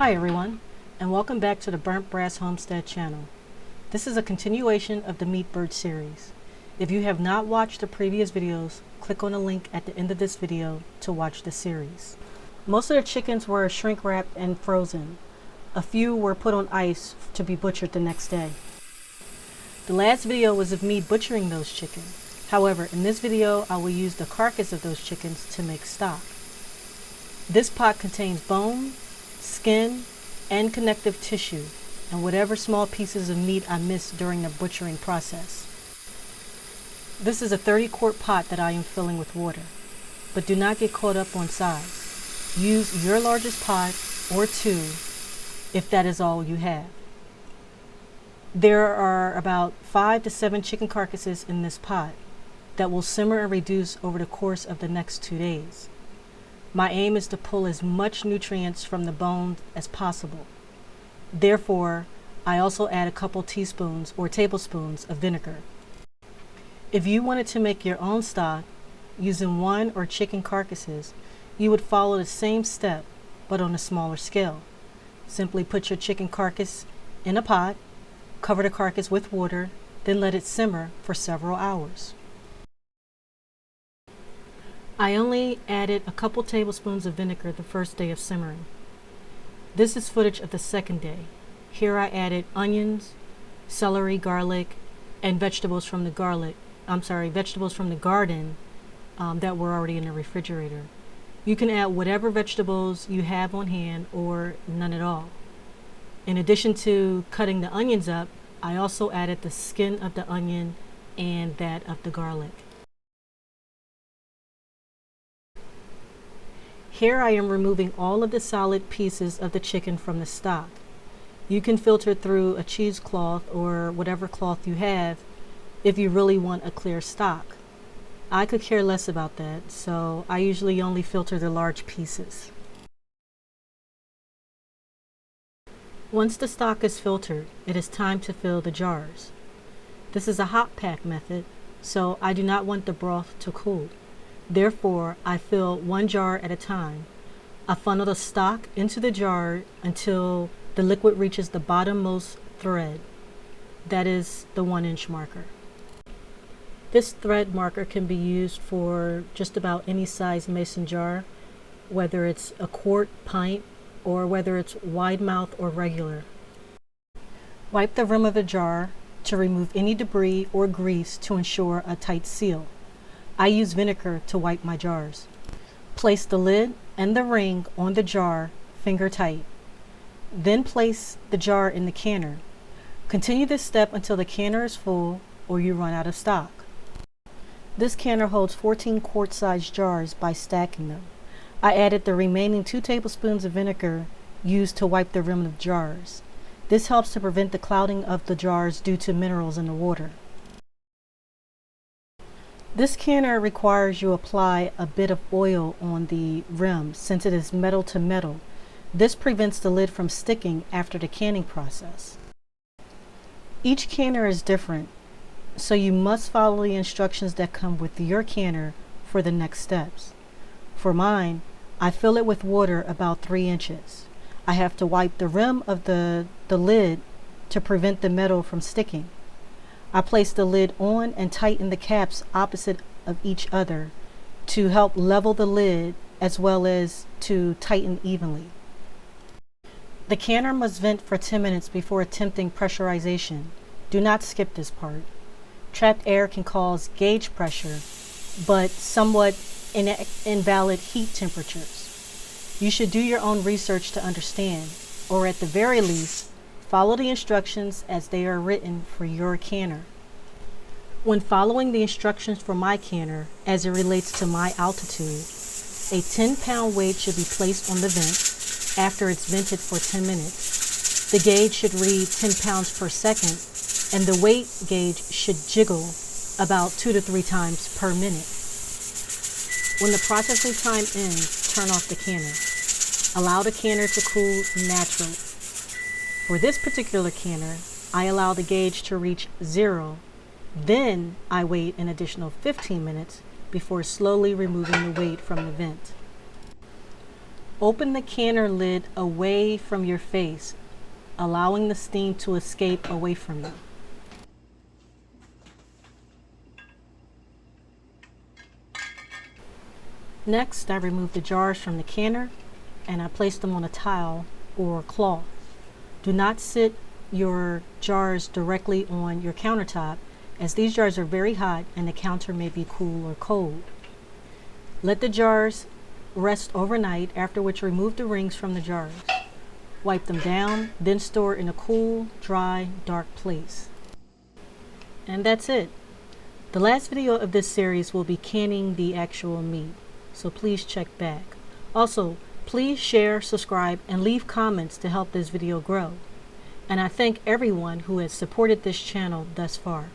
Hi everyone, and welcome back to the Burnt Brass Homestead channel. This is a continuation of the Meat Bird series. If you have not watched the previous videos, click on the link at the end of this video to watch the series. Most of the chickens were shrink wrapped and frozen. A few were put on ice to be butchered the next day. The last video was of me butchering those chickens. However, in this video I will use the carcass of those chickens to make stock. This pot contains bone, skin, and connective tissue, and whatever small pieces of meat I missed during the butchering process. This is a 30-quart pot that I am filling with water, but do not get caught up on size. Use your largest pot or two if that is all you have. There are about 5 to 7 chicken carcasses in this pot that will simmer and reduce over the course of the next 2 days. My aim is to pull as much nutrients from the bones as possible. Therefore, I also add a couple teaspoons or tablespoons of vinegar. If you wanted to make your own stock using one or chicken carcasses, you would follow the same step but on a smaller scale. Simply put your chicken carcass in a pot, cover the carcass with water, then let it simmer for several hours. I only added a couple tablespoons of vinegar the first day of simmering. This is footage of the second day. Here I added onions, celery, garlic, and vegetables from the garden that were already in the refrigerator. You can add whatever vegetables you have on hand or none at all. In addition to cutting the onions up, I also added the skin of the onion and that of the garlic. Here I am removing all of the solid pieces of the chicken from the stock. You can filter through a cheesecloth or whatever cloth you have if you really want a clear stock. I could care less about that, so I usually only filter the large pieces. Once the stock is filtered, it is time to fill the jars. This is a hot pack method, so I do not want the broth to cool. Therefore, I fill one jar at a time. I funnel the stock into the jar until the liquid reaches the bottommost thread. That is the 1-inch marker. This thread marker can be used for just about any size mason jar, whether it's a quart, pint, or whether it's wide mouth or regular. Wipe the rim of the jar to remove any debris or grease to ensure a tight seal. I use vinegar to wipe my jars. Place the lid and the ring on the jar finger tight. Then place the jar in the canner. Continue this step until the canner is full or you run out of stock. This canner holds 14 quart-sized jars by stacking them. I added the remaining 2 tablespoons of vinegar used to wipe the rim of jars. This helps to prevent the clouding of the jars due to minerals in the water. This canner requires you apply a bit of oil on the rim since it is metal to metal. This prevents the lid from sticking after the canning process. Each canner is different, so you must follow the instructions that come with your canner for the next steps. For mine, I fill it with water about 3 inches. I have to wipe the rim of the lid to prevent the metal from sticking. I place the lid on and tighten the caps opposite of each other to help level the lid as well as to tighten evenly. The canner must vent for 10 minutes before attempting pressurization. Do not skip this part. Trapped air can cause gauge pressure, but somewhat invalid heat temperatures. You should do your own research to understand, or at the very least, follow the instructions as they are written for your canner. When following the instructions for my canner as it relates to my altitude, a 10-pound weight should be placed on the vent after it's vented for 10 minutes. The gauge should read 10 pounds per second, and the weight gauge should jiggle about 2 to 3 times per minute. When the processing time ends, turn off the canner. Allow the canner to cool naturally. For this particular canner, I allow the gauge to reach 0. Then I wait an additional 15 minutes before slowly removing the weight from the vent. Open the canner lid away from your face, allowing the steam to escape away from you. Next, I remove the jars from the canner and I place them on a towel or cloth. Do not sit your jars directly on your countertop, as these jars are very hot and the counter may be cool or cold. Let the jars rest overnight, after which remove the rings from the jars. Wipe them down, then store in a cool, dry, dark place. And that's it. The last video of this series will be canning the actual meat, so please check back. Also, please share, subscribe, and leave comments to help this video grow. And I thank everyone who has supported this channel thus far.